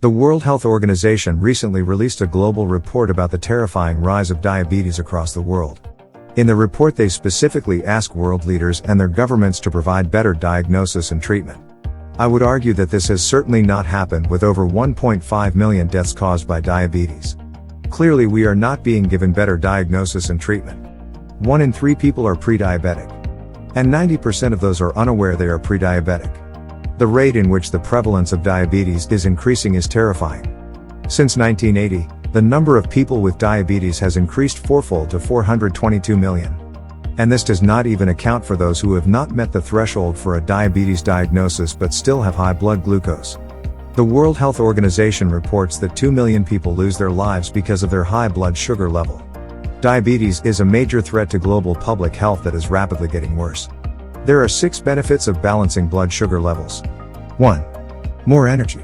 The World Health Organization recently released a global report about the terrifying rise of diabetes across the world. In the report, they specifically ask world leaders and their governments to provide better diagnosis and treatment. I would argue that this has certainly not happened, with over 1.5 million deaths caused by diabetes. Clearly, we are not being given better diagnosis and treatment. 1 in 3 people are pre-diabetic. And 90% of those are unaware they are pre-diabetic. The rate in which the prevalence of diabetes is increasing is terrifying. Since 1980, the number of people with diabetes has increased fourfold to 422 million. And this does not even account for those who have not met the threshold for a diabetes diagnosis but still have high blood glucose. The World Health Organization reports that 2 million people lose their lives because of their high blood sugar level. Diabetes is a major threat to global public health that is rapidly getting worse. There are 6 benefits of balancing blood sugar levels. 1. More energy.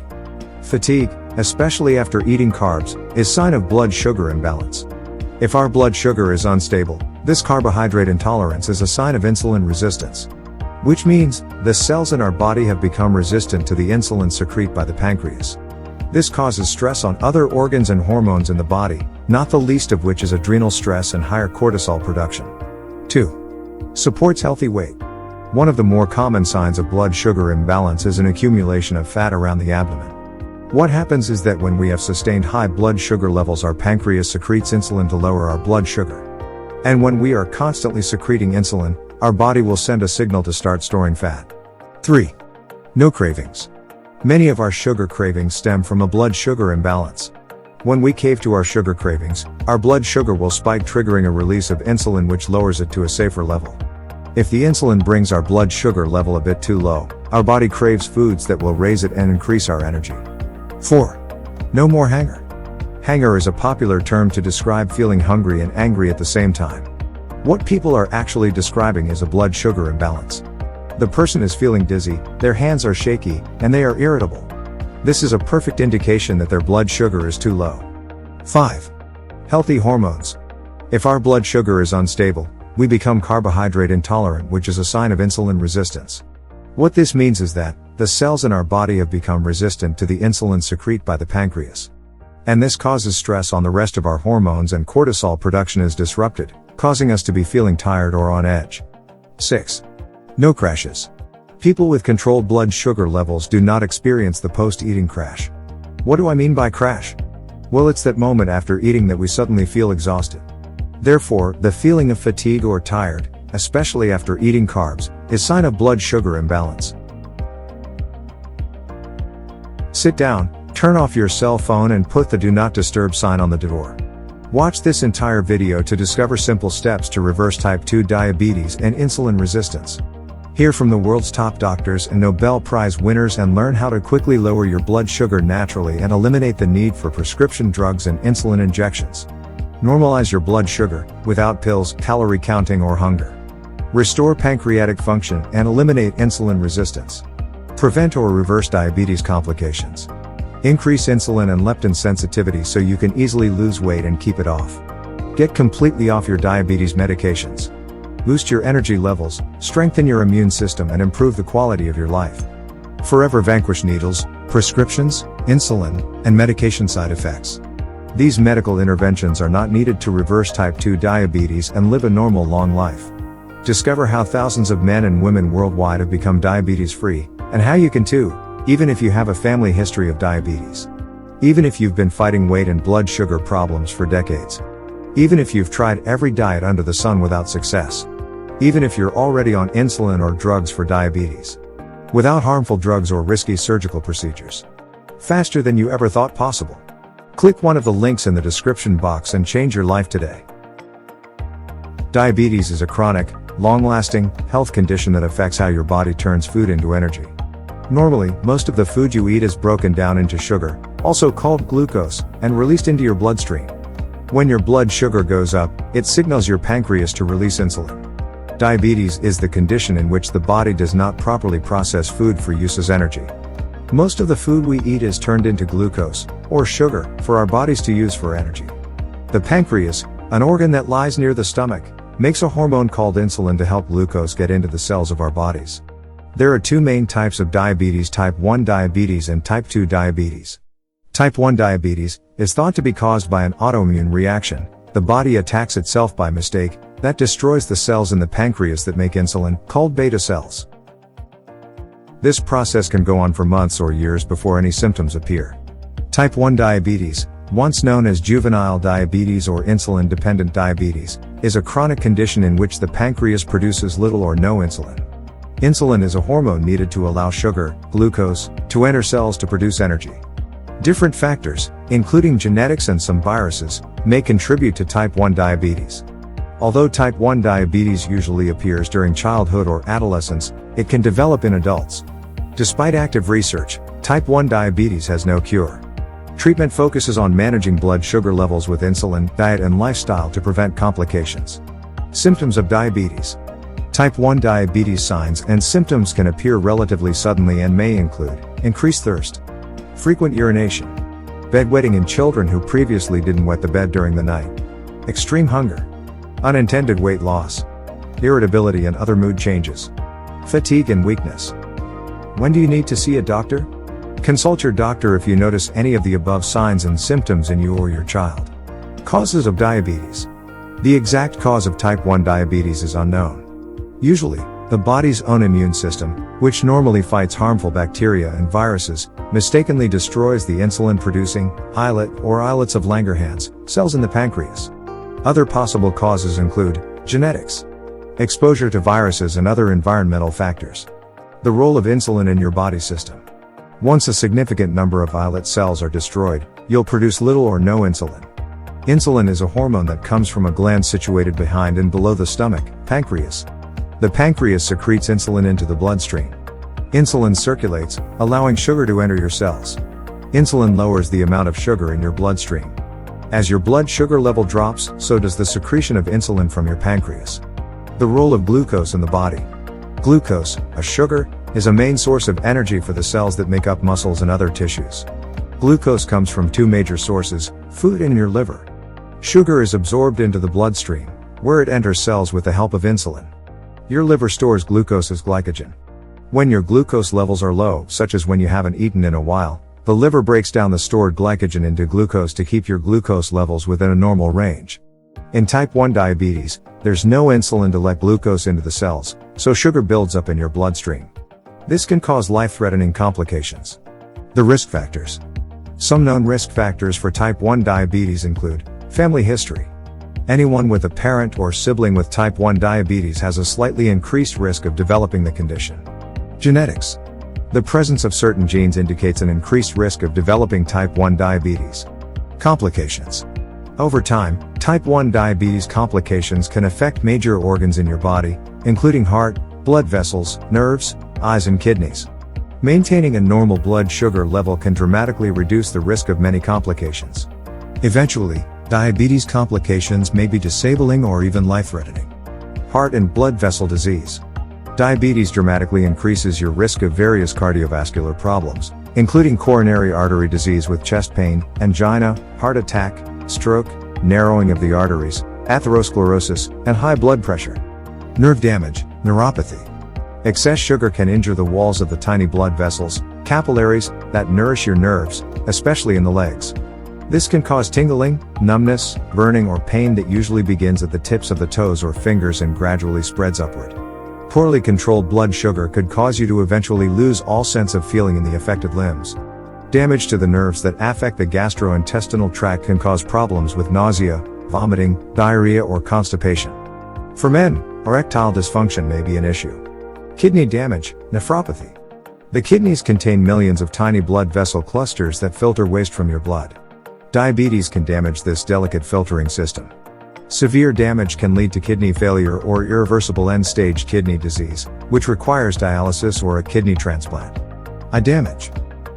Fatigue, especially after eating carbs, is sign of blood sugar imbalance. If our blood sugar is unstable, this carbohydrate intolerance is a sign of insulin resistance. Which means, the cells in our body have become resistant to the insulin secreted by the pancreas. This causes stress on other organs and hormones in the body, not the least of which is adrenal stress and higher cortisol production. 2. Supports healthy weight. One of the more common signs of blood sugar imbalance is an accumulation of fat around the abdomen. What happens is that when we have sustained high blood sugar levels, our pancreas secretes insulin to lower our blood sugar. And when we are constantly secreting insulin, our body will send a signal to start storing fat. 3. No cravings. Many of our sugar cravings stem from a blood sugar imbalance. When we cave to our sugar cravings, our blood sugar will spike, triggering a release of insulin which lowers it to a safer level. If the insulin brings our blood sugar level a bit too low, our body craves foods that will raise it and increase our energy. 4. No more hunger. Hunger is a popular term to describe feeling hungry and angry at the same time. What people are actually describing is a blood sugar imbalance. The person is feeling dizzy, their hands are shaky, and they are irritable. This is a perfect indication that their blood sugar is too low. 5. Healthy hormones. If our blood sugar is unstable, we become carbohydrate intolerant, which is a sign of insulin resistance. What this means is that the cells in our body have become resistant to the insulin secreted by the pancreas. And this causes stress on the rest of our hormones, and cortisol production is disrupted, causing us to be feeling tired or on edge. 6. No crashes. People with controlled blood sugar levels do not experience the post-eating crash. What do I mean by crash? Well, it's that moment after eating that we suddenly feel exhausted. Therefore, the feeling of fatigue or tired, especially after eating carbs, is sign of blood sugar imbalance. Sit down, turn off your cell phone and put the do not disturb sign on the door. Watch this entire video to discover simple steps to reverse type 2 diabetes and insulin resistance. Hear from the world's top doctors and Nobel Prize winners and learn how to quickly lower your blood sugar naturally and eliminate the need for prescription drugs and insulin injections. Normalize your blood sugar, without pills, calorie counting or hunger. Restore pancreatic function and eliminate insulin resistance. Prevent or reverse diabetes complications. Increase insulin and leptin sensitivity so you can easily lose weight and keep it off. Get completely off your diabetes medications. Boost your energy levels, strengthen your immune system and improve the quality of your life. Forever vanquish needles, prescriptions, insulin, and medication side effects. These medical interventions are not needed to reverse type 2 diabetes and live a normal long life. Discover how thousands of men and women worldwide have become diabetes-free, and how you can too, even if you have a family history of diabetes. Even if you've been fighting weight and blood sugar problems for decades. Even if you've tried every diet under the sun without success. Even if you're already on insulin or drugs for diabetes. Without harmful drugs or risky surgical procedures. Faster than you ever thought possible. Click one of the links in the description box and change your life today. Diabetes is a chronic, long-lasting, health condition that affects how your body turns food into energy. Normally, most of the food you eat is broken down into sugar, also called glucose, and released into your bloodstream. When your blood sugar goes up, it signals your pancreas to release insulin. Diabetes is the condition in which the body does not properly process food for use as energy. Most of the food we eat is turned into glucose, or sugar, for our bodies to use for energy. The pancreas, an organ that lies near the stomach, makes a hormone called insulin to help glucose get into the cells of our bodies. There are 2 main types of diabetes: type 1 diabetes and type 2 diabetes. Type 1 diabetes is thought to be caused by an autoimmune reaction. The body attacks itself by mistake, that destroys the cells in the pancreas that make insulin, called beta cells. This process can go on for months or years before any symptoms appear. Type 1 diabetes, once known as juvenile diabetes or insulin-dependent diabetes, is a chronic condition in which the pancreas produces little or no insulin. Insulin is a hormone needed to allow sugar, glucose, to enter cells to produce energy. Different factors, including genetics and some viruses, may contribute to type 1 diabetes. Although type 1 diabetes usually appears during childhood or adolescence, it can develop in adults. Despite active research, type 1 diabetes has no cure. Treatment focuses on managing blood sugar levels with insulin, diet and lifestyle to prevent complications. Symptoms of diabetes. Type 1 diabetes signs and symptoms can appear relatively suddenly and may include increased thirst, frequent urination, bedwetting in children who previously didn't wet the bed during the night, extreme hunger, unintended weight loss, irritability and other mood changes, fatigue and weakness. When do you need to see a doctor? Consult your doctor if you notice any of the above signs and symptoms in you or your child. Causes of diabetes. The exact cause of type 1 diabetes is unknown. Usually, the body's own immune system, which normally fights harmful bacteria and viruses, mistakenly destroys the insulin-producing, islet or islets of Langerhans cells in the pancreas. Other possible causes include genetics, exposure to viruses and other environmental factors. The role of insulin in your body system. Once a significant number of islet cells are destroyed, you'll produce little or no insulin. Insulin is a hormone that comes from a gland situated behind and below the stomach, pancreas. The pancreas secretes insulin into the bloodstream. Insulin circulates, allowing sugar to enter your cells. Insulin lowers the amount of sugar in your bloodstream. As your blood sugar level drops, so does the secretion of insulin from your pancreas. The role of glucose in the body. Glucose, a sugar, is a main source of energy for the cells that make up muscles and other tissues. Glucose comes from two major sources, food and your liver. Sugar is absorbed into the bloodstream, where it enters cells with the help of insulin. Your liver stores glucose as glycogen. When your glucose levels are low, such as when you haven't eaten in a while, the liver breaks down the stored glycogen into glucose to keep your glucose levels within a normal range. In type 1 diabetes, there's no insulin to let glucose into the cells, so sugar builds up in your bloodstream. This can cause life-threatening complications. The risk factors. Some known risk factors for type 1 diabetes include family history. Anyone with a parent or sibling with type 1 diabetes has a slightly increased risk of developing the condition. Genetics. The presence of certain genes indicates an increased risk of developing type 1 diabetes. Complications. Over time, type 1 diabetes complications can affect major organs in your body, including heart, blood vessels, nerves, eyes and kidneys. Maintaining a normal blood sugar level can dramatically reduce the risk of many complications. Eventually, diabetes complications may be disabling or even life-threatening. Heart and blood vessel disease. Diabetes dramatically increases your risk of various cardiovascular problems, including coronary artery disease with chest pain, angina, heart attack, stroke, narrowing of the arteries, atherosclerosis, and high blood pressure. Nerve damage, neuropathy. Excess sugar can injure the walls of the tiny blood vessels, capillaries, that nourish your nerves, especially in the legs. This can cause tingling, numbness, burning or pain that usually begins at the tips of the toes or fingers and gradually spreads upward. Poorly controlled blood sugar could cause you to eventually lose all sense of feeling in the affected limbs. Damage to the nerves that affect the gastrointestinal tract can cause problems with nausea, vomiting, diarrhea or constipation. For men, erectile dysfunction may be an issue. Kidney damage, nephropathy. The kidneys contain millions of tiny blood vessel clusters that filter waste from your blood. Diabetes can damage this delicate filtering system. Severe damage can lead to kidney failure or irreversible end-stage kidney disease, which requires dialysis or a kidney transplant. Eye damage.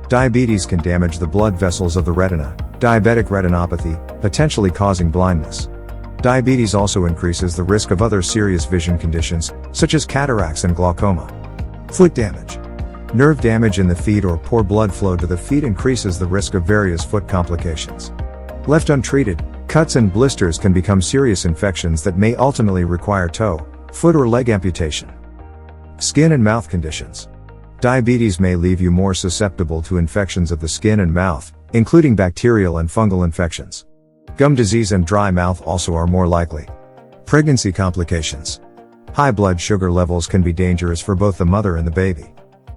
Diabetes can damage the blood vessels of the retina, diabetic retinopathy, potentially causing blindness. Diabetes also increases the risk of other serious vision conditions, such as cataracts and glaucoma. Foot damage. Nerve damage in the feet or poor blood flow to the feet increases the risk of various foot complications. Left untreated, cuts and blisters can become serious infections that may ultimately require toe, foot or leg amputation. Skin and mouth conditions. Diabetes may leave you more susceptible to infections of the skin and mouth, including bacterial and fungal infections. Gum disease and dry mouth also are more likely. Pregnancy complications. High blood sugar levels can be dangerous for both the mother and the baby.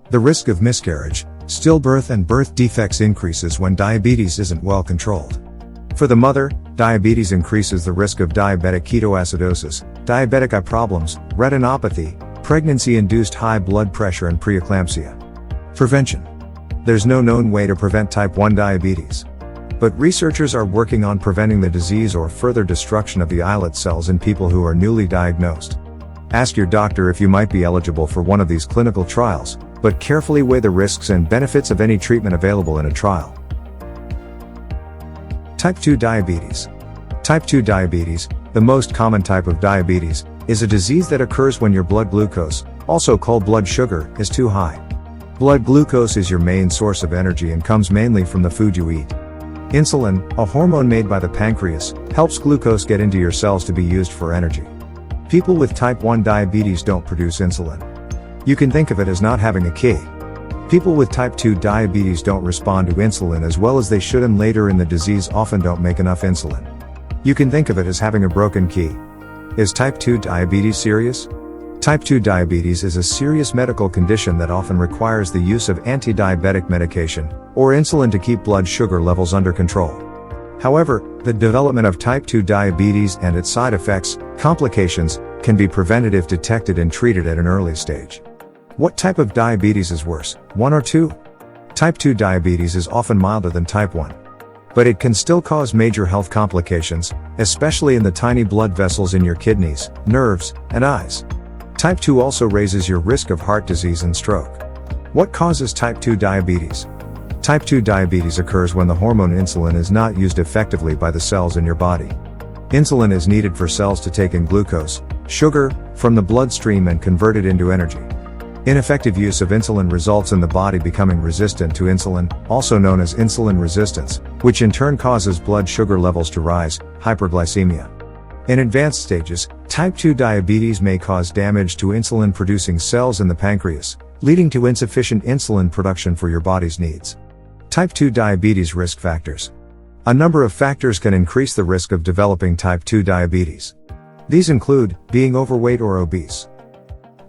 The risk of miscarriage, stillbirth and birth defects increases when diabetes isn't well controlled. For the mother, diabetes increases the risk of diabetic ketoacidosis, diabetic eye problems, retinopathy, pregnancy-induced high blood pressure and preeclampsia. Prevention. There's no known way to prevent type 1 diabetes. But researchers are working on preventing the disease or further destruction of the islet cells in people who are newly diagnosed. Ask your doctor if you might be eligible for one of these clinical trials, but carefully weigh the risks and benefits of any treatment available in a trial. Type 2 diabetes. Type 2 diabetes, the most common type of diabetes, is a disease that occurs when your blood glucose, also called blood sugar, is too high. Blood glucose is your main source of energy and comes mainly from the food you eat. Insulin, a hormone made by the pancreas, helps glucose get into your cells to be used for energy. People with type 1 diabetes don't produce insulin. You can think of it as not having a key. People with type 2 diabetes don't respond to insulin as well as they should, and later in the disease often don't make enough insulin. You can think of it as having a broken key. Is type 2 diabetes serious? Type 2 diabetes is a serious medical condition that often requires the use of anti-diabetic medication, or insulin, to keep blood sugar levels under control. However, the development of type 2 diabetes and its side effects, complications, can be prevented if detected and treated at an early stage. What type of diabetes is worse, 1 or 2? Type 2 diabetes is often milder than type 1. But it can still cause major health complications, especially in the tiny blood vessels in your kidneys, nerves, and eyes. Type 2 also raises your risk of heart disease and stroke. What causes type 2 diabetes? Type 2 diabetes occurs when the hormone insulin is not used effectively by the cells in your body. Insulin is needed for cells to take in glucose, sugar, from the bloodstream and convert it into energy. Ineffective use of insulin results in the body becoming resistant to insulin, also known as insulin resistance, which in turn causes blood sugar levels to rise, hyperglycemia. In advanced stages, type 2 diabetes may cause damage to insulin-producing cells in the pancreas, leading to insufficient insulin production for your body's needs. Type 2 diabetes risk factors. A number of factors can increase the risk of developing type 2 diabetes. These include being overweight or obese,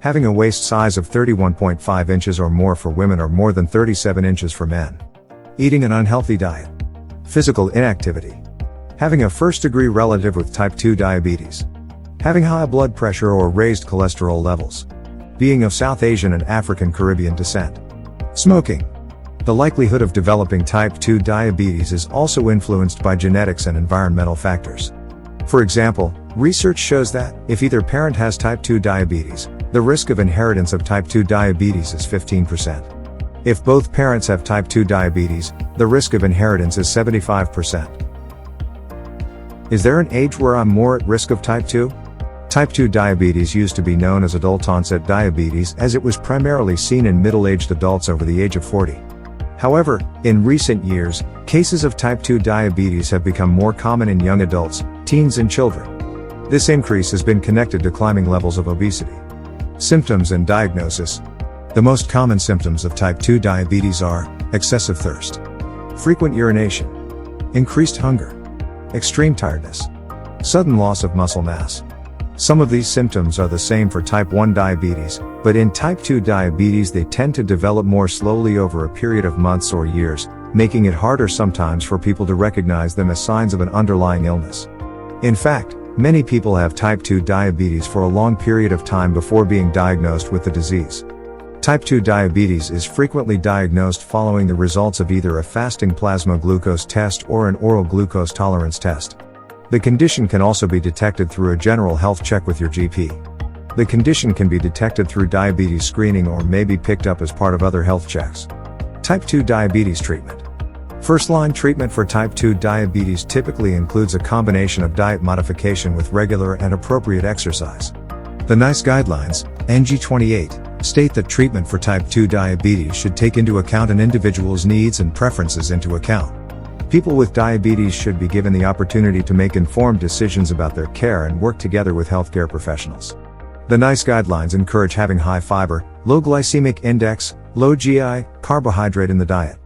having a waist size of 31.5 inches or more for women or more than 37 inches for men, eating an unhealthy diet, physical inactivity, having a first-degree relative with type 2 diabetes, having high blood pressure or raised cholesterol levels, being of South Asian and African Caribbean descent, smoking. The likelihood of developing type 2 diabetes is also influenced by genetics and environmental factors. For example, research shows that, if either parent has type 2 diabetes, the risk of inheritance of type 2 diabetes is 15%. If both parents have type 2 diabetes, the risk of inheritance is 75%. Is there an age where I'm more at risk of type 2? Type 2 diabetes used to be known as adult-onset diabetes as it was primarily seen in middle-aged adults over the age of 40. However, in recent years, cases of type 2 diabetes have become more common in young adults, teens and children. This increase has been connected to climbing levels of obesity. Symptoms and diagnosis. The most common symptoms of type 2 diabetes are excessive thirst, frequent urination, increased hunger, extreme tiredness, sudden loss of muscle mass. Some of these symptoms are the same for type 1 diabetes, but in type 2 diabetes they tend to develop more slowly over a period of months or years, making it harder sometimes for people to recognize them as signs of an underlying illness. In fact, many people have type 2 diabetes for a long period of time before being diagnosed with the disease. Type 2 diabetes is frequently diagnosed following the results of either a fasting plasma glucose test or an oral glucose tolerance test. The condition can also be detected through a general health check with your GP. The condition can be detected through diabetes screening or may be picked up as part of other health checks. Type 2 diabetes treatment. First-line treatment for type 2 diabetes typically includes a combination of diet modification with regular and appropriate exercise. The NICE guidelines, NG28, state that treatment for type 2 diabetes should take into account an individual's needs and preferences into account. People with diabetes should be given the opportunity to make informed decisions about their care and work together with healthcare professionals. The NICE guidelines encourage having high fiber, low glycemic index, low GI, carbohydrate in the diet.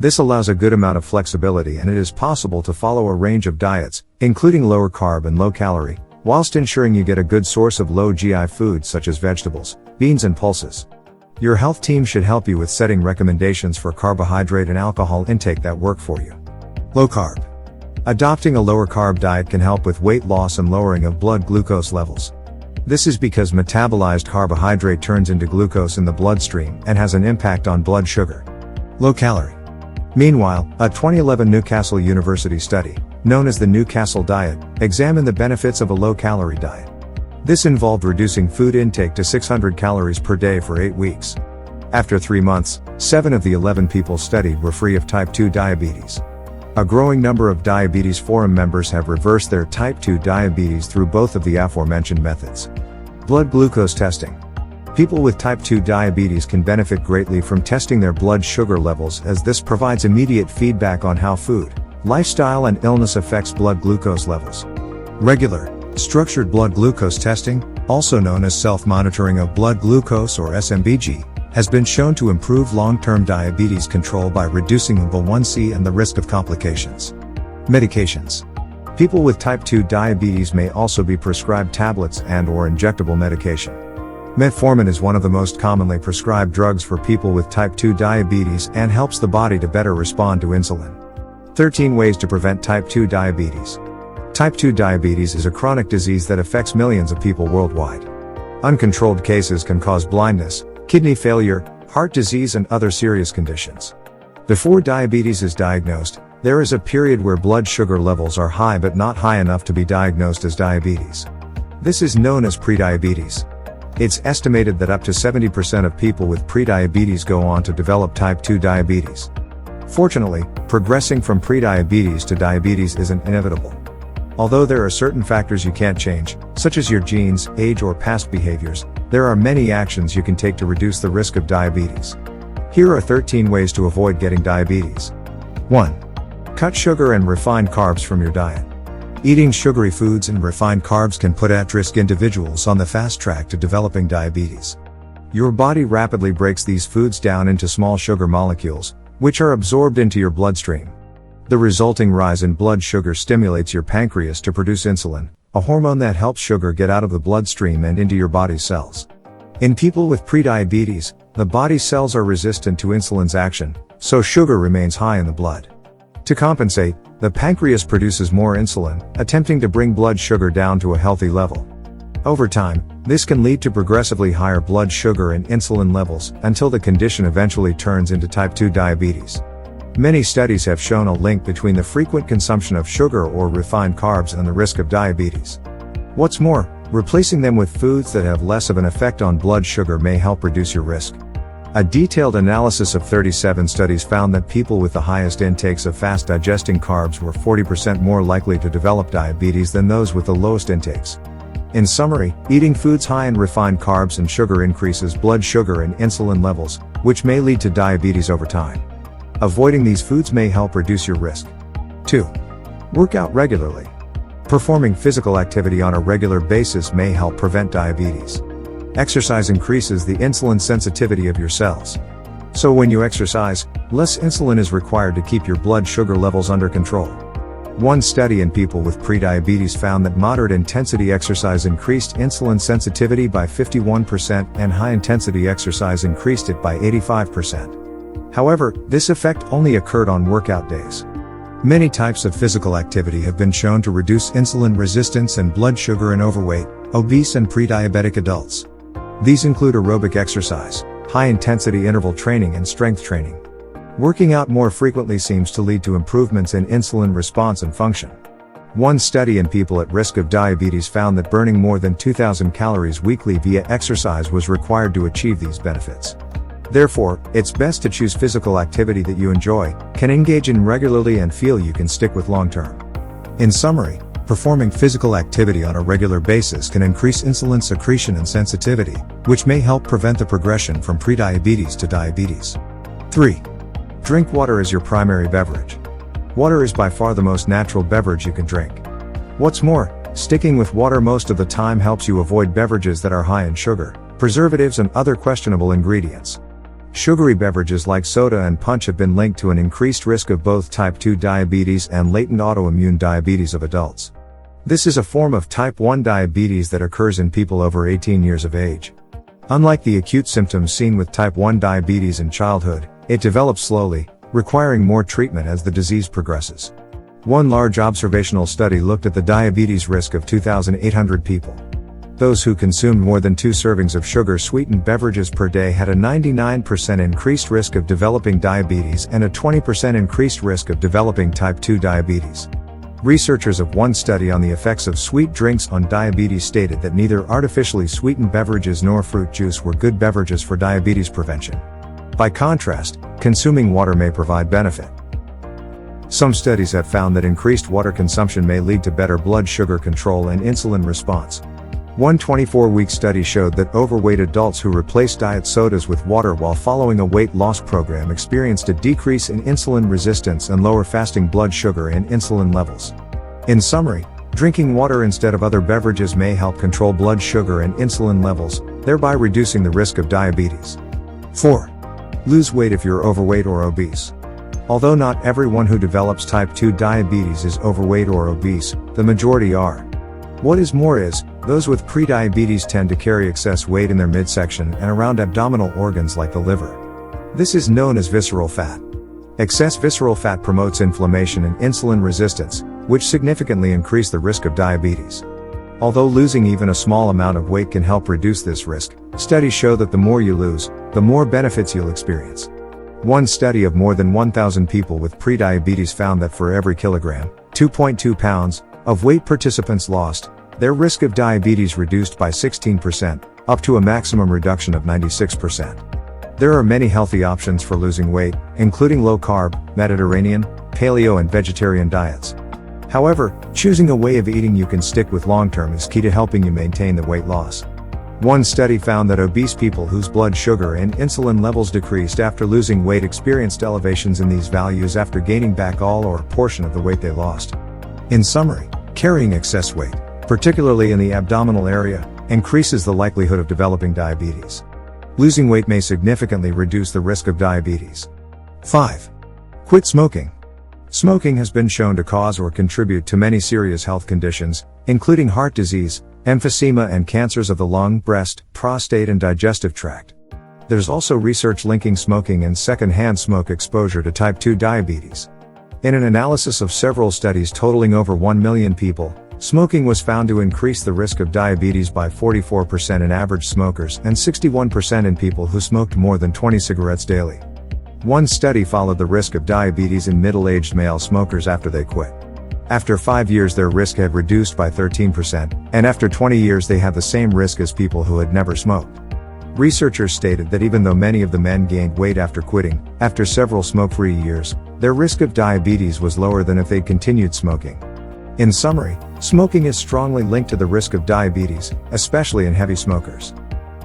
This allows a good amount of flexibility, and it is possible to follow a range of diets, including lower carb and low calorie, whilst ensuring you get a good source of low GI foods such as vegetables, beans and pulses. Your health team should help you with setting recommendations for carbohydrate and alcohol intake that work for you. Low carb. Adopting a lower carb diet can help with weight loss and lowering of blood glucose levels. This is because metabolized carbohydrate turns into glucose in the bloodstream and has an impact on blood sugar. Low calorie. Meanwhile, a 2011 Newcastle University study, known as the Newcastle Diet, examined the benefits of a low-calorie diet. This involved reducing food intake to 600 calories per day for 8 weeks. After 3 months, 7 of the 11 people studied were free of type 2 diabetes. A growing number of Diabetes Forum members have reversed their type 2 diabetes through both of the aforementioned methods. Blood glucose testing. People with type 2 diabetes can benefit greatly from testing their blood sugar levels, as this provides immediate feedback on how food, lifestyle and illness affects blood glucose levels. Regular, structured blood glucose testing, also known as self-monitoring of blood glucose or SMBG, has been shown to improve long-term diabetes control by reducing HbA1c and the risk of complications. Medications. People with type 2 diabetes may also be prescribed tablets and/or injectable medication. Metformin is one of the most commonly prescribed drugs for people with type 2 diabetes and helps the body to better respond to insulin. 13 ways to prevent type 2 diabetes. Type 2 diabetes is a chronic disease that affects millions of people worldwide. Uncontrolled cases can cause blindness, kidney failure, heart disease and other serious conditions. Before diabetes is diagnosed, there is a period where blood sugar levels are high but not high enough to be diagnosed as diabetes. This is known as prediabetes. It's estimated that up to 70% of people with prediabetes go on to develop type 2 diabetes. Fortunately, progressing from prediabetes to diabetes isn't inevitable. Although there are certain factors you can't change, such as your genes, age or past behaviors, there are many actions you can take to reduce the risk of diabetes. Here are 13 ways to avoid getting diabetes. 1. Cut sugar and refined carbs from your diet. Eating sugary foods and refined carbs can put at risk individuals on the fast track to developing diabetes. Your body rapidly breaks these foods down into small sugar molecules, which are absorbed into your bloodstream. The resulting rise in blood sugar stimulates your pancreas to produce insulin, a hormone that helps sugar get out of the bloodstream and into your body's cells. In people with prediabetes, the body's cells are resistant to insulin's action, so sugar remains high in the blood. To compensate, the pancreas produces more insulin, attempting to bring blood sugar down to a healthy level. Over time, this can lead to progressively higher blood sugar and insulin levels, until the condition eventually turns into type 2 diabetes. Many studies have shown a link between the frequent consumption of sugar or refined carbs and the risk of diabetes. What's more, replacing them with foods that have less of an effect on blood sugar may help reduce your risk. A detailed analysis of 37 studies found that people with the highest intakes of fast-digesting carbs were 40% more likely to develop diabetes than those with the lowest intakes. In summary, eating foods high in refined carbs and sugar increases blood sugar and insulin levels, which may lead to diabetes over time. Avoiding these foods may help reduce your risk. 2. Work out regularly. Performing physical activity on a regular basis may help prevent diabetes. Exercise increases the insulin sensitivity of your cells. So when you exercise, less insulin is required to keep your blood sugar levels under control. One study in people with prediabetes found that moderate intensity exercise increased insulin sensitivity by 51% and high intensity exercise increased it by 85%. However, this effect only occurred on workout days. Many types of physical activity have been shown to reduce insulin resistance and blood sugar in overweight, obese and pre-diabetic adults. These include aerobic exercise, high-intensity interval training and strength training. Working out more frequently seems to lead to improvements in insulin response and function. One study in people at risk of diabetes found that burning more than 2,000 calories weekly via exercise was required to achieve these benefits. Therefore, it's best to choose physical activity that you enjoy, can engage in regularly and feel you can stick with long-term. In summary, performing physical activity on a regular basis can increase insulin secretion and sensitivity, which may help prevent the progression from prediabetes to diabetes. 3. Drink water as your primary beverage. Water is by far the most natural beverage you can drink. What's more, sticking with water most of the time helps you avoid beverages that are high in sugar, preservatives and other questionable ingredients. Sugary beverages like soda and punch have been linked to an increased risk of both type 2 diabetes and latent autoimmune diabetes of adults. This is a form of type 1 diabetes that occurs in people over 18 years of age. Unlike the acute symptoms seen with type 1 diabetes in childhood, it develops slowly, requiring more treatment as the disease progresses. One large observational study looked at the diabetes risk of 2,800 people. Those who consumed more than 2 servings of sugar-sweetened beverages per day had a 99% increased risk of developing diabetes and a 20% increased risk of developing type 2 diabetes. Researchers of one study on the effects of sweet drinks on diabetes stated that neither artificially sweetened beverages nor fruit juice were good beverages for diabetes prevention. By contrast, consuming water may provide benefit. Some studies have found that increased water consumption may lead to better blood sugar control and insulin response. One 24-week study showed that overweight adults who replaced diet sodas with water while following a weight loss program experienced a decrease in insulin resistance and lower fasting blood sugar and insulin levels. In summary, drinking water instead of other beverages may help control blood sugar and insulin levels, thereby reducing the risk of diabetes. 4. Lose weight if you're overweight or obese. Although not everyone who develops type 2 diabetes is overweight or obese, the majority are. What is more is, those with prediabetes tend to carry excess weight in their midsection and around abdominal organs like the liver. This is known as visceral fat. Excess visceral fat promotes inflammation and insulin resistance, which significantly increase the risk of diabetes. Although losing even a small amount of weight can help reduce this risk, studies show that the more you lose, the more benefits you'll experience. One study of more than 1,000 people with prediabetes found that for every kilogram, 2.2 pounds, of weight participants lost, their risk of diabetes reduced by 16%, up to a maximum reduction of 96%. There are many healthy options for losing weight, including low-carb, Mediterranean, paleo and vegetarian diets. However, choosing a way of eating you can stick with long-term is key to helping you maintain the weight loss. One study found that obese people whose blood sugar and insulin levels decreased after losing weight experienced elevations in these values after gaining back all or a portion of the weight they lost. In summary, carrying excess weight, particularly in the abdominal area, increases the likelihood of developing diabetes. Losing weight may significantly reduce the risk of diabetes. 5. Quit smoking. Smoking has been shown to cause or contribute to many serious health conditions, including heart disease, emphysema and cancers of the lung, breast, prostate and digestive tract. There's also research linking smoking and secondhand smoke exposure to type 2 diabetes. In an analysis of several studies totaling over 1 million people, smoking was found to increase the risk of diabetes by 44% in average smokers and 61% in people who smoked more than 20 cigarettes daily. One study followed the risk of diabetes in middle-aged male smokers after they quit. After 5 years their risk had reduced by 13%, and after 20 years they had the same risk as people who had never smoked. Researchers stated that even though many of the men gained weight after quitting, after several smoke-free years, their risk of diabetes was lower than if they'd continued smoking. In summary, smoking is strongly linked to the risk of diabetes, especially in heavy smokers.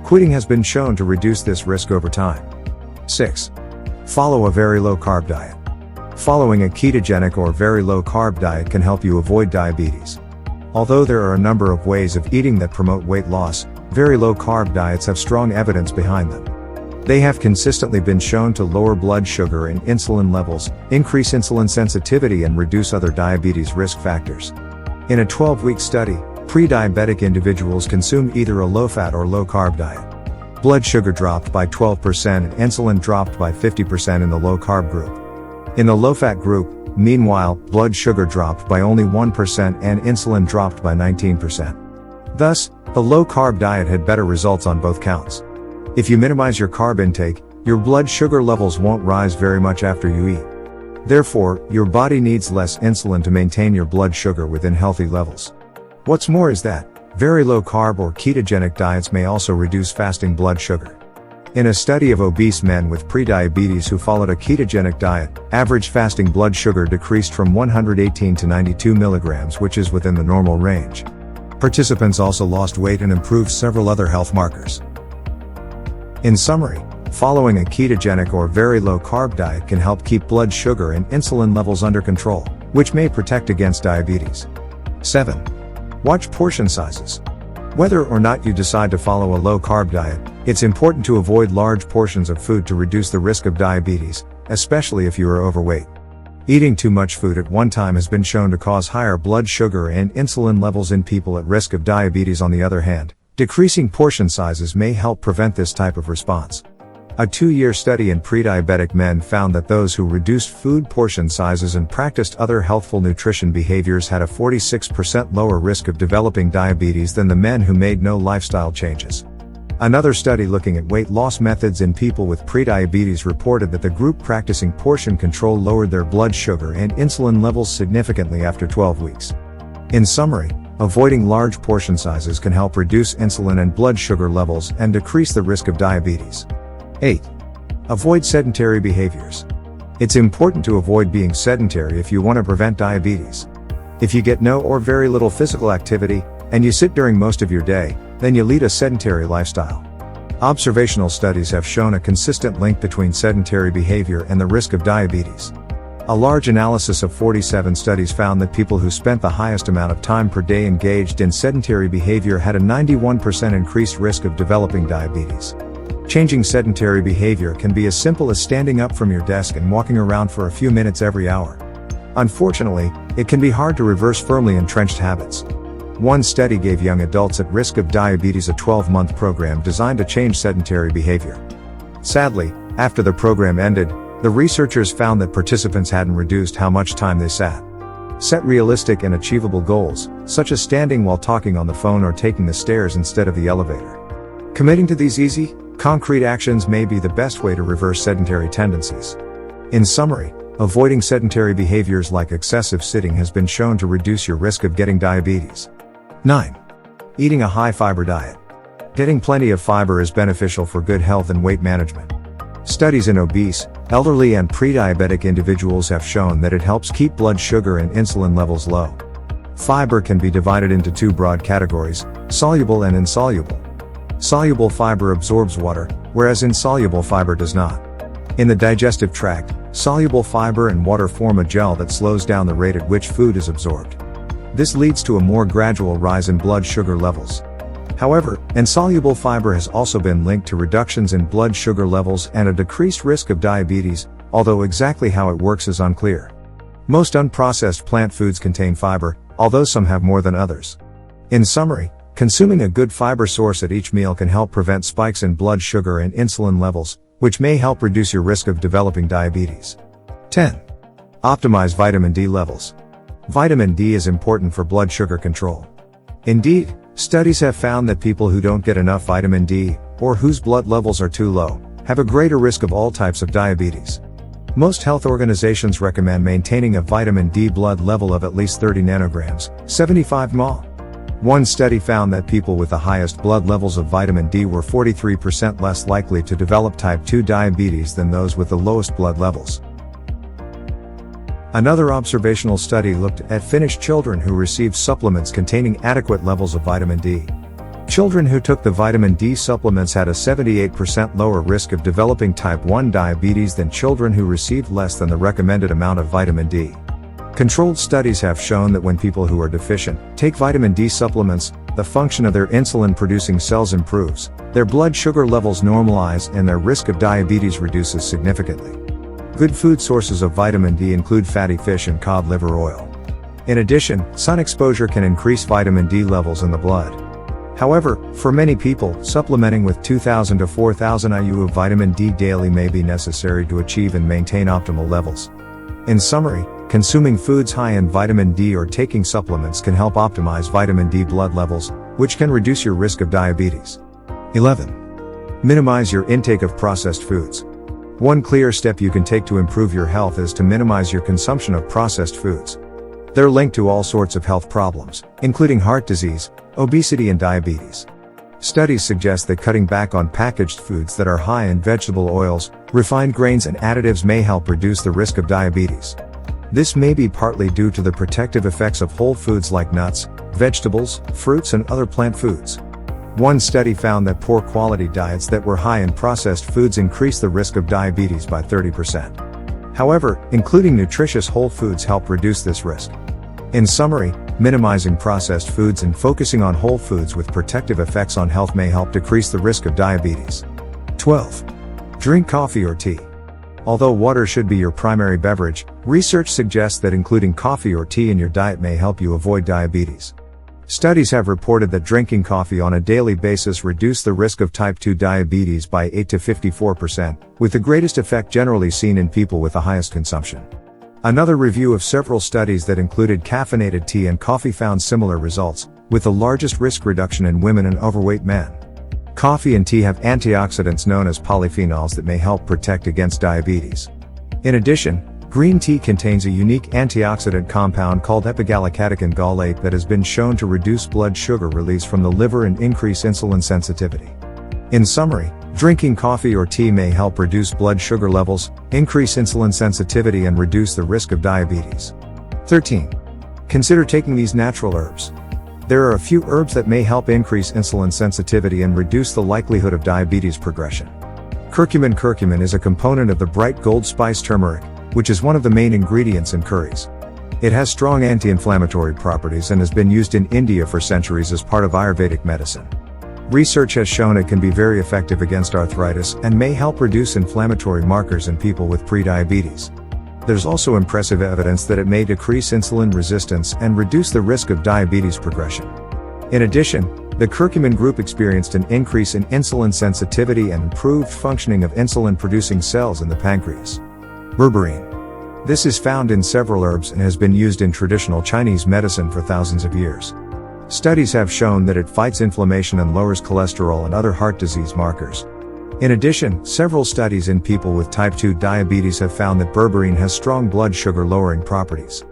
Quitting has been shown to reduce this risk over time. 6. Follow a very low-carb diet. Following a ketogenic or very low-carb diet can help you avoid diabetes. Although there are a number of ways of eating that promote weight loss, very low-carb diets have strong evidence behind them. They have consistently been shown to lower blood sugar and insulin levels, increase insulin sensitivity and reduce other diabetes risk factors. In a 12-week study, pre-diabetic individuals consumed either a low-fat or low-carb diet. Blood sugar dropped by 12% and insulin dropped by 50% in the low-carb group. In the low-fat group, meanwhile, blood sugar dropped by only 1% and insulin dropped by 19%. Thus, the low-carb diet had better results on both counts. If you minimize your carb intake, your blood sugar levels won't rise very much after you eat. Therefore, your body needs less insulin to maintain your blood sugar within healthy levels. What's more is that, very low carb or ketogenic diets may also reduce fasting blood sugar. In a study of obese men with prediabetes who followed a ketogenic diet, average fasting blood sugar decreased from 118 to 92 milligrams, which is within the normal range. Participants also lost weight and improved several other health markers. In summary, following a ketogenic or very low-carb diet can help keep blood sugar and insulin levels under control, which may protect against diabetes. 7. Watch portion sizes. Whether or not you decide to follow a low-carb diet, It's important to avoid large portions of food to reduce the risk of diabetes, especially if you are overweight. Eating too much food at one time has been shown to cause higher blood sugar and insulin levels in people at risk of diabetes. On the other hand, decreasing portion sizes may help prevent this type of response. A 2-year study in pre-diabetic men found that those who reduced food portion sizes and practiced other healthful nutrition behaviors had a 46% lower risk of developing diabetes than the men who made no lifestyle changes. Another study looking at weight loss methods in people with prediabetes reported that the group practicing portion control lowered their blood sugar and insulin levels significantly after 12 weeks. In summary, avoiding large portion sizes can help reduce insulin and blood sugar levels and decrease the risk of diabetes. 8. Avoid sedentary behaviors. It's important to avoid being sedentary if you want to prevent diabetes. If you get no or very little physical activity, and you sit during most of your day, then you lead a sedentary lifestyle. Observational studies have shown a consistent link between sedentary behavior and the risk of diabetes. A large analysis of 47 studies found that people who spent the highest amount of time per day engaged in sedentary behavior had a 91% increased risk of developing diabetes. Changing sedentary behavior can be as simple as standing up from your desk and walking around for a few minutes every hour. Unfortunately, it can be hard to reverse firmly entrenched habits. One study gave young adults at risk of diabetes a 12-month program designed to change sedentary behavior. Sadly, after the program ended, the researchers found that participants hadn't reduced how much time they sat. Set realistic and achievable goals, such as standing while talking on the phone or taking the stairs instead of the elevator. Committing to these easy, concrete actions may be the best way to reverse sedentary tendencies. In summary, avoiding sedentary behaviors like excessive sitting has been shown to reduce your risk of getting diabetes. 9. Eating a high-fiber diet. Getting plenty of fiber is beneficial for good health and weight management. Studies in obese, elderly and pre-diabetic individuals have shown that it helps keep blood sugar and insulin levels low. Fiber can be divided into 2 broad categories, soluble and insoluble. Soluble fiber absorbs water, whereas insoluble fiber does not. In the digestive tract, soluble fiber and water form a gel that slows down the rate at which food is absorbed. This leads to a more gradual rise in blood sugar levels. However, insoluble fiber has also been linked to reductions in blood sugar levels and a decreased risk of diabetes, although exactly how it works is unclear. Most unprocessed plant foods contain fiber, although some have more than others. In summary, consuming a good fiber source at each meal can help prevent spikes in blood sugar and insulin levels, which may help reduce your risk of developing diabetes. 10. Optimize vitamin D levels. Vitamin D is important for blood sugar control. Indeed, studies have found that people who don't get enough vitamin D, or whose blood levels are too low, have a greater risk of all types of diabetes. Most health organizations recommend maintaining a vitamin D blood level of at least 30 nanograms, 75 mol. One study found that people with the highest blood levels of vitamin D were 43% less likely to develop type 2 diabetes than those with the lowest blood levels. Another observational study looked at Finnish children who received supplements containing adequate levels of vitamin D. Children who took the vitamin D supplements had a 78% lower risk of developing type 1 diabetes than children who received less than the recommended amount of vitamin D. Controlled studies have shown that when people who are deficient take vitamin D supplements, the function of their insulin-producing cells improves, their blood sugar levels normalize, and their risk of diabetes reduces significantly. Good food sources of vitamin D include fatty fish and cod liver oil. In addition, sun exposure can increase vitamin D levels in the blood. However, for many people, supplementing with 2,000 to 4,000 IU of vitamin D daily may be necessary to achieve and maintain optimal levels. In summary, consuming foods high in vitamin D or taking supplements can help optimize vitamin D blood levels, which can reduce your risk of diabetes. 11. Minimize your intake of processed foods. One clear step you can take to improve your health is to minimize your consumption of processed foods. They're linked to all sorts of health problems, including heart disease, obesity and diabetes. Studies suggest that cutting back on packaged foods that are high in vegetable oils, refined grains and additives may help reduce the risk of diabetes. This may be partly due to the protective effects of whole foods like nuts, vegetables, fruits and other plant foods. One study found that poor quality diets that were high in processed foods increased the risk of diabetes by 30%. However, including nutritious whole foods help reduce this risk. In summary, minimizing processed foods and focusing on whole foods with protective effects on health may help decrease the risk of diabetes. 12. Drink coffee or tea. Although water should be your primary beverage, research suggests that including coffee or tea in your diet may help you avoid diabetes. Studies have reported that drinking coffee on a daily basis reduces the risk of type 2 diabetes by 8 to 54%, with the greatest effect generally seen in people with the highest consumption. Another review of several studies that included caffeinated tea and coffee found similar results, with the largest risk reduction in women and overweight men. Coffee and tea have antioxidants known as polyphenols that may help protect against diabetes. In addition, green tea contains a unique antioxidant compound called epigallocatechin gallate that has been shown to reduce blood sugar release from the liver and increase insulin sensitivity. In summary, drinking coffee or tea may help reduce blood sugar levels, increase insulin sensitivity and reduce the risk of diabetes. 13. Consider taking these natural herbs. There are a few herbs that may help increase insulin sensitivity and reduce the likelihood of diabetes progression. Curcumin. Curcumin is a component of the bright gold spice turmeric, which is one of the main ingredients in curries. It has strong anti-inflammatory properties and has been used in India for centuries as part of Ayurvedic medicine. Research has shown it can be very effective against arthritis and may help reduce inflammatory markers in people with prediabetes. There's also impressive evidence that it may decrease insulin resistance and reduce the risk of diabetes progression. In addition, the curcumin group experienced an increase in insulin sensitivity and improved functioning of insulin-producing cells in the pancreas. Berberine. This is found in several herbs and has been used in traditional Chinese medicine for thousands of years. Studies have shown that it fights inflammation and lowers cholesterol and other heart disease markers. In addition, several studies in people with type 2 diabetes have found that berberine has strong blood sugar lowering properties.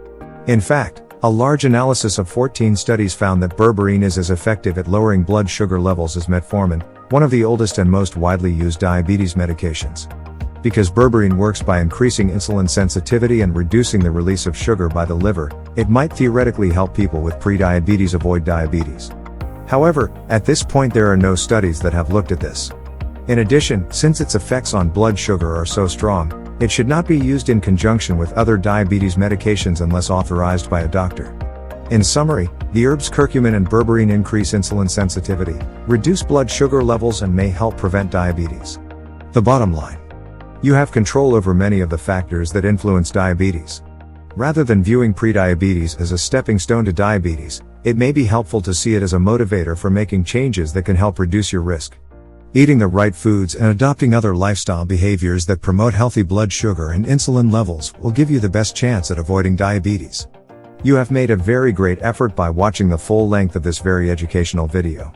In fact, a large analysis of 14 studies found that berberine is as effective at lowering blood sugar levels as metformin, one of the oldest and most widely used diabetes medications. Because berberine works by increasing insulin sensitivity and reducing the release of sugar by the liver, it might theoretically help people with prediabetes avoid diabetes. However, at this point there are no studies that have looked at this. In addition, since its effects on blood sugar are so strong, it should not be used in conjunction with other diabetes medications unless authorized by a doctor. In summary, the herbs curcumin and berberine increase insulin sensitivity, reduce blood sugar levels and may help prevent diabetes. The bottom line. You have control over many of the factors that influence diabetes. Rather than viewing prediabetes as a stepping stone to diabetes, it may be helpful to see it as a motivator for making changes that can help reduce your risk. Eating the right foods and adopting other lifestyle behaviors that promote healthy blood sugar and insulin levels will give you the best chance at avoiding diabetes. You have made a very great effort by watching the full length of this very educational video.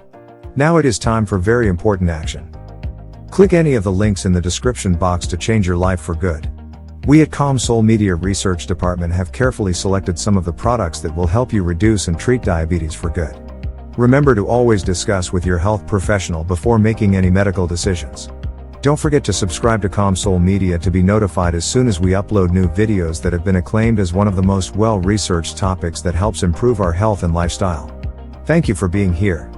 Now it is time for very important action. Click any of the links in the description box to change your life for good. We at ComSol Media Research Department have carefully selected some of the products that will help you reduce and treat diabetes for good. Remember to always discuss with your health professional before making any medical decisions. Don't forget to subscribe to ComSol Media to be notified as soon as we upload new videos that have been acclaimed as one of the most well-researched topics that helps improve our health and lifestyle. Thank you for being here.